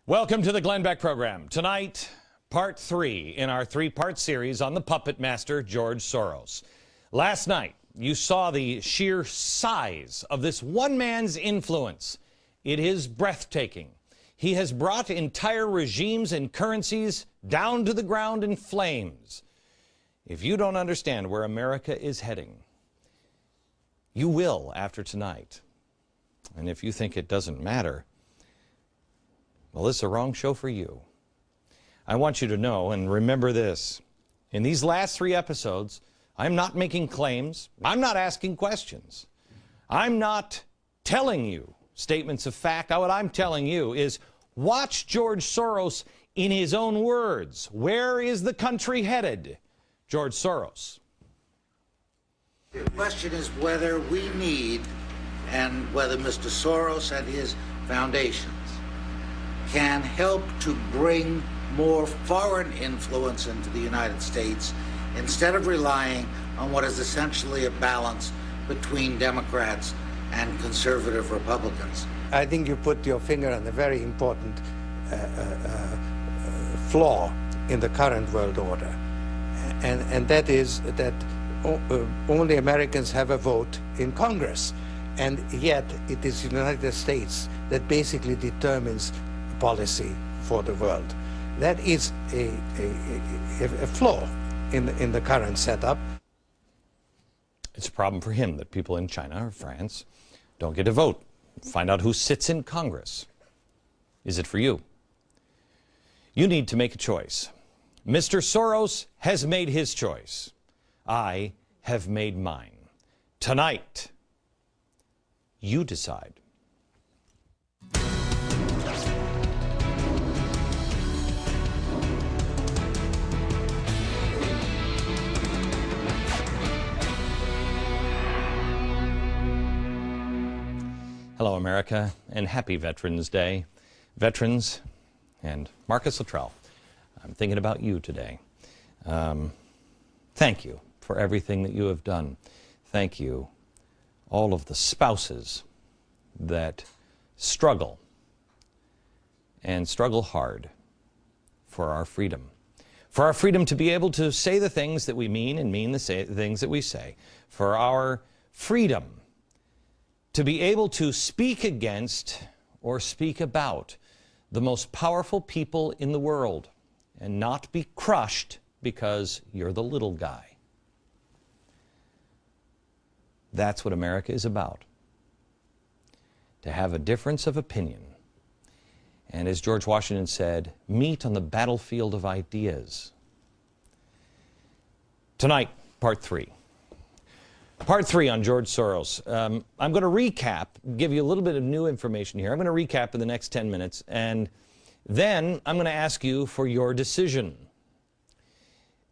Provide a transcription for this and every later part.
Welcome to the Glenn Beck program. Tonight, part 3 in our 3-part series on the puppet master, George Soros. Last night, you saw the sheer size of this one man's influence. It is breathtaking. He has brought entire regimes and currencies down to the ground in flames. If you don't understand where America is heading, you will after tonight. And if you think it doesn't matter, well, this is the wrong show for you. I want you to know and remember this. In these last 3 episodes, I'm not making claims. I'm not asking questions. I'm not telling you statements of fact. What I'm telling you is watch George Soros in his own words. Where is the country headed? George Soros. The question is whether we need, and whether Mr. Soros and his foundations can help to bring more foreign influence into the United States instead of relying on what is essentially a balance between Democrats and conservative Republicans. I think you put your finger on a very important flaw in the current world order, and that is that only Americans have a vote in Congress, and yet it is the United States that basically determines policy for the world. That is a flaw in the current setup. It's a problem for him that people in China or France don't get to vote. Find out who sits in Congress. Is it for you? You need to make a choice. Mr. Soros has made his choice. I have made mine. Tonight, you decide. Hello, America, and happy Veterans Day. Veterans and Marcus Luttrell, I'm thinking about you today. Thank you for everything that you have done. Thank you, all of the spouses that struggle and struggle hard for our freedom. For our freedom to be able to say the things that we mean and mean the things that we say. For our freedom to be able to speak against or speak about the most powerful people in the world and not be crushed because you're the little guy. That's what America is about. To have a difference of opinion. And as George Washington said, meet on the battlefield of ideas. Tonight, part 3. Part 3 on George Soros. I'm going to recap, give you a little bit of new information here. I'm going to recap in the next 10 minutes, and then I'm going to ask you for your decision.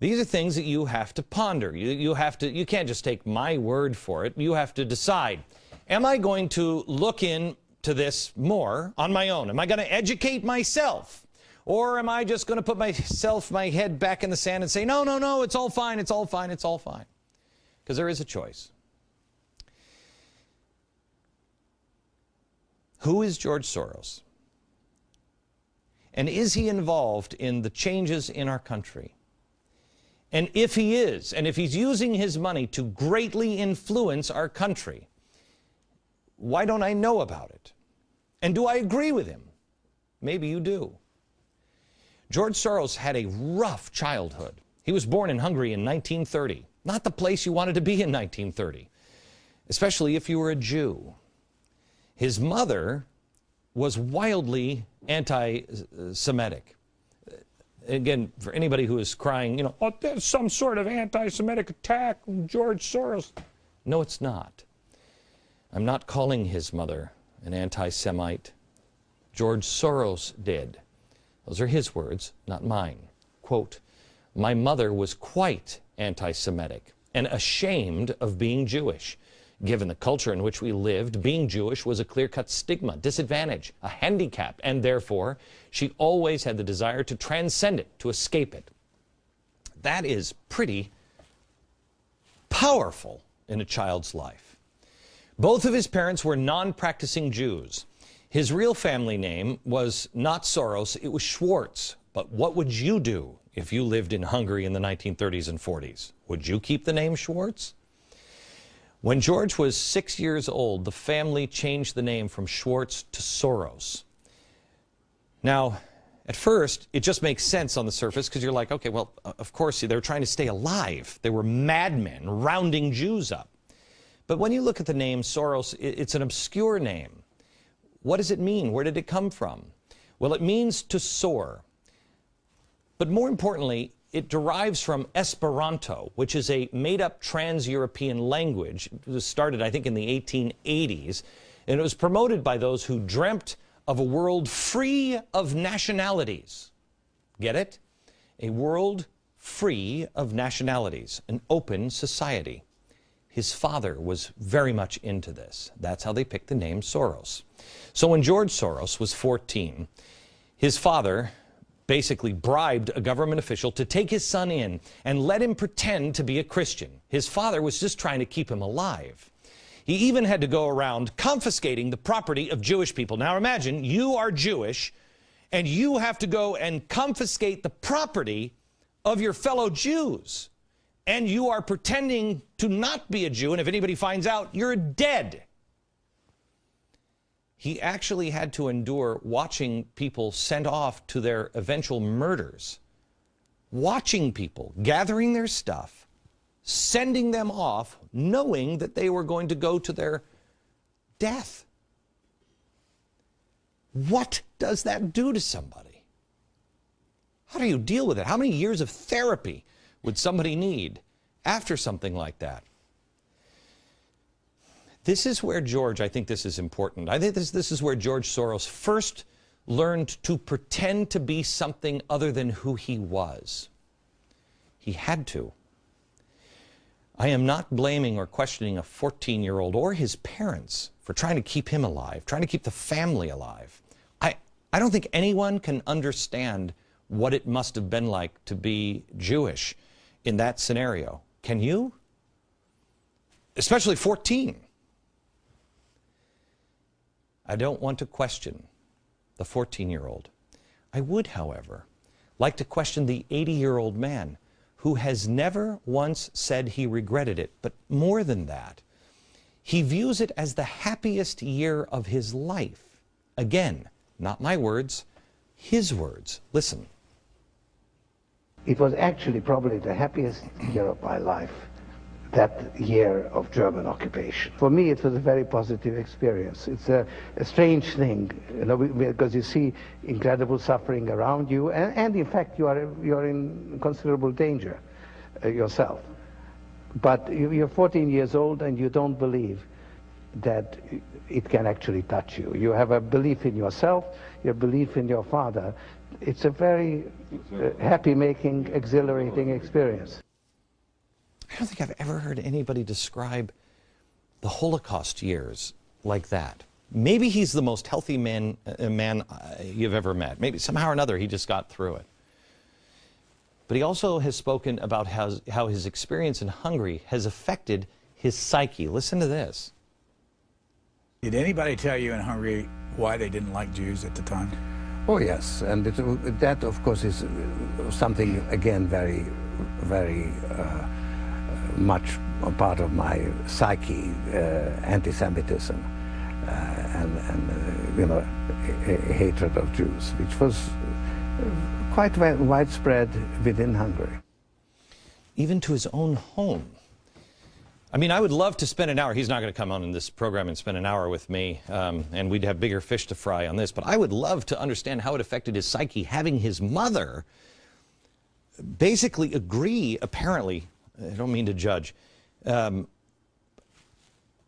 These are things that you have to ponder. You can't just take my word for it. You have to decide, am I going to look into this more on my own? Am I going to educate myself? Or am I just going to put my head back in the sand and say, no, no, no, it's all fine, it's all fine, it's all fine? Because there is a choice. Who is George Soros? And is he involved in the changes in our country? And if he is, and if he's using his money to greatly influence our country, why don't I know about it? And do I agree with him? Maybe you do. George Soros had a rough childhood. He was born in Hungary in 1930. Not the place you wanted to be in 1930, especially if you were a Jew. His mother was wildly anti-Semitic. Again, for anybody who is crying, you know, oh, there's some sort of anti-Semitic attack on George Soros. No, it's not. I'm not calling his mother an anti-Semite. George Soros did. Those are his words, not mine. Quote, my mother was quite anti-Semitic and ashamed of being Jewish. Given the culture in which we lived, being Jewish was a clear-cut stigma, disadvantage, a handicap, and therefore she always had the desire to transcend it, to escape it. That is pretty powerful in a child's life. Both of his parents were non-practicing Jews. His real family name was not Soros, it was Schwartz. But what would you do if you lived in Hungary in the 1930s and 40s? Would you keep the name Schwartz? When George was 6 years old, the family changed the name from Schwartz to Soros. Now, at first, it just makes sense on the surface because you're like, okay, well, of course, they were trying to stay alive. They were madmen rounding Jews up. But when you look at the name Soros, it's an obscure name. What does it mean? Where did it come from? Well, it means to soar. But more importantly, it derives from Esperanto, which is a made-up trans-European language. It was started, I think, in the 1880s, and it was promoted by those who dreamt of a world free of nationalities. Get it? A world free of nationalities, an open society. His father was very much into this. That's how they picked the name Soros. So when George Soros was 14, his father basically bribed a government official to take his son in and let him pretend to be a Christian. His father was just trying to keep him alive. He even had to go around confiscating the property of Jewish people. Now imagine you are Jewish and you have to go and confiscate the property of your fellow Jews. And you are pretending to not be a Jew, and if anybody finds out, you're dead. He actually had to endure watching people sent off to their eventual murders. Watching people gathering their stuff, sending them off, knowing that they were going to go to their death. What does that do to somebody? How do you deal with it? How many years of therapy would somebody need after something like that? This is where George, I think this is important. I think this is where George Soros first learned to pretend to be something other than who he was. He had to. I am not blaming or questioning a 14-year-old or his parents for trying to keep him alive, trying to keep the family alive. I don't think anyone can understand what it must have been like to be Jewish in that scenario. Can you? Especially 14. I don't want to question the 14-year-old. I would, however, like to question the 80-year-old man who has never once said he regretted it, but more than that, he views it as the happiest year of his life. Again, not my words, his words. Listen. It was actually probably the happiest year of my life, that year of German occupation. For me, it was a very positive experience. It's a strange thing, you know, because you see incredible suffering around you, and in fact, you're in considerable danger yourself. But you're 14 years old, and you don't believe that it can actually touch you. You have a belief in yourself, your belief in your father. It's a very happy-making, exhilarating experience. I don't think I've ever heard anybody describe the Holocaust years like that. Maybe he's the most healthy man you've ever met. Maybe somehow or another he just got through it. But he also has spoken about how his experience in Hungary has affected his psyche. Listen to this. Did anybody tell you in Hungary why they didn't like Jews at the time? Oh yes, and that of course is something, again, very, very much a part of my psyche, anti-Semitism and you know, hatred of Jews, which was quite widespread within Hungary. Even to his own home. I mean, I would love to spend an hour. He's not going to come on in this program and spend an hour with me, and we'd have bigger fish to fry on this. But I would love to understand how it affected his psyche, having his mother basically agree, apparently, I don't mean to judge,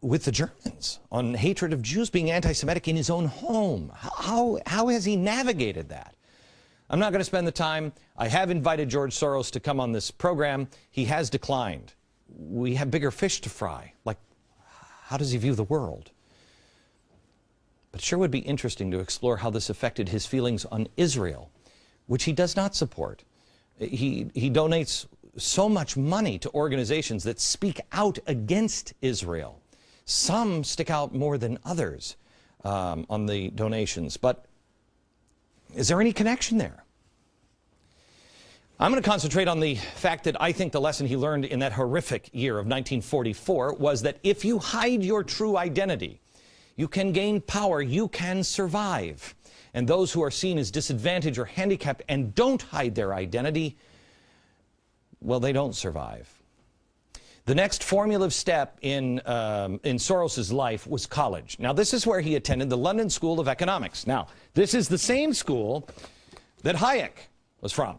with the Germans on hatred of Jews, being anti-Semitic in his own home. How has he navigated that? I'm not going to spend the time. I have invited George Soros to come on this program. He has declined. We have bigger fish to fry. Like, how does he view the world? But it sure would be interesting to explore how this affected his feelings on Israel, which he does not support. He donates so much money to organizations that speak out against Israel. Some stick out more than others. on the donations. But is there any connection there? I'm going to concentrate on the fact that I think the lesson he learned in that horrific year of 1944 was that if you hide your true identity, you can gain power, you can survive. And those who are seen as disadvantaged or handicapped and don't hide their identity, well, they don't survive. The next formative step in Soros's life was college. Now, this is where he attended the London School of Economics. Now, this is the same school that Hayek was from.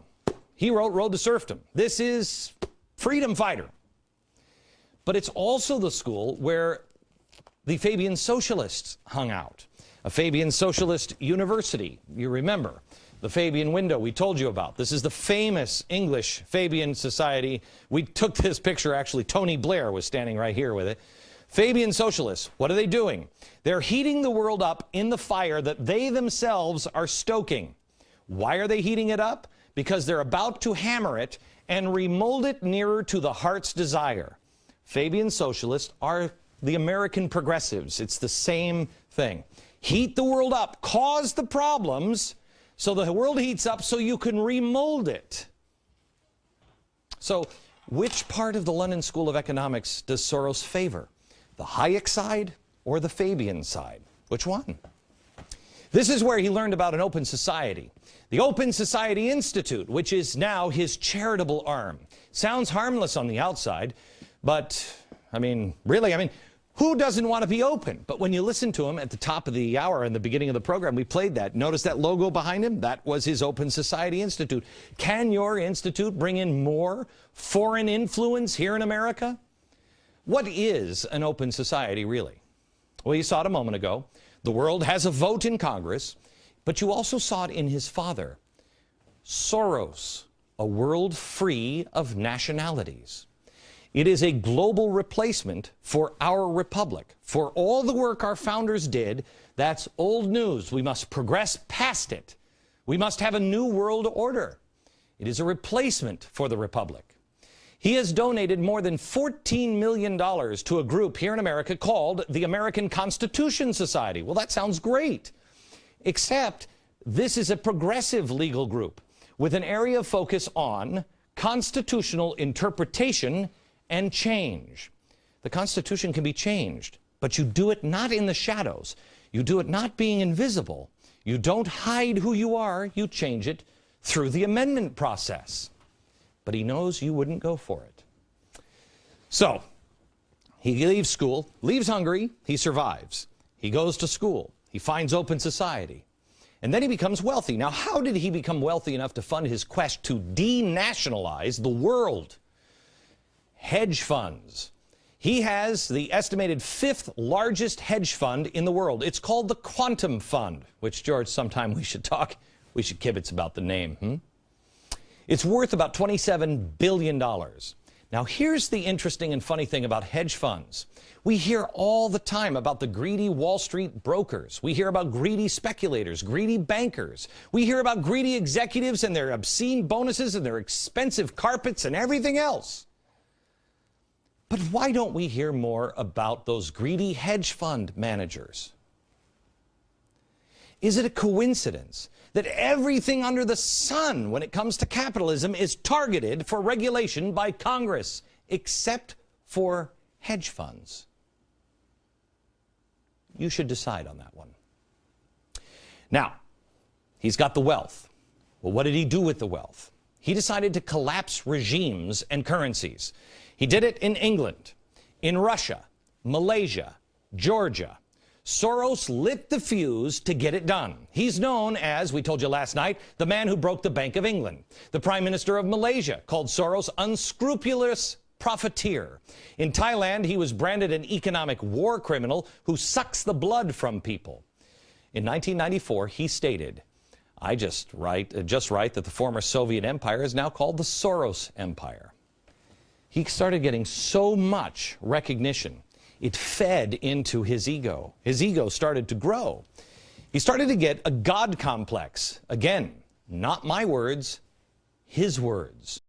He wrote Road to Serfdom. This is freedom fighter. But it's also the school where the Fabian socialists hung out. A Fabian socialist university, you remember. The Fabian window we told you about. This is the famous English Fabian Society. We took this picture, actually. Tony Blair was standing right here with it. Fabian socialists, what are they doing? They're heating the world up in the fire that they themselves are stoking. Why are they heating it up? Because they're about to hammer it and remold it nearer to the heart's desire. Fabian socialists are the American progressives. It's the same thing. Heat the world up, cause the problems, so the world heats up so you can remold it. So which part of the London School of Economics does Soros favor? The Hayek side or the Fabian side? Which one? This is where he learned about an open society. The Open Society Institute, which is now his charitable arm. Sounds harmless on the outside, but, really, who doesn't want to be open? But when you listen to him at the top of the hour in the beginning of the program, we played that. Notice that logo behind him? That was his Open Society Institute. Can your institute bring in more foreign influence here in America? What is an open society, really? Well, you saw it a moment ago. The world has a vote in Congress, but you also saw it in his father, Soros, a world free of nationalities. It is a global replacement for our republic. For all the work our founders did, that's old news. We must progress past it. We must have a new world order. It is a replacement for the republic. He has donated more than $14 million to a group here in America called the American Constitution Society. Well, that sounds great. Except this is a progressive legal group with an area of focus on constitutional interpretation and change. The Constitution can be changed, but you do it not in the shadows. You do it not being invisible. You don't hide who you are. You change it through the amendment process. But he knows you wouldn't go for it. So he leaves school, leaves Hungary, he survives. He goes to school. He finds open society. And then he becomes wealthy. Now, how did he become wealthy enough to fund his quest to denationalize the world? Hedge funds. He has the estimated 5th largest hedge fund in the world. It's called the Quantum Fund, which, George, sometime we should kibitz about the name. It's worth about $27 billion. Now, here's the interesting and funny thing about hedge funds. We hear all the time about the greedy Wall Street brokers. We hear about greedy speculators, greedy bankers. We hear about greedy executives and their obscene bonuses and their expensive carpets and everything else. But why don't we hear more about those greedy hedge fund managers? Is it a coincidence that everything under the sun when it comes to capitalism is targeted for regulation by Congress, except for hedge funds? You should decide on that one. Now, he's got the wealth. Well, what did he do with the wealth? He decided to collapse regimes and currencies. He did it in England, in Russia, Malaysia, Georgia. Soros lit the fuse to get it done. He's known as, we told you last night, the man who broke the Bank of England. The Prime Minister of Malaysia called Soros unscrupulous profiteer. In Thailand, he was branded an economic war criminal who sucks the blood from people. In 1994, he stated, I just write that the former Soviet empire is now called the Soros Empire. He started getting so much recognition, it fed into his ego. His ego started to grow. He started to get a God complex. Again, not my words, his words.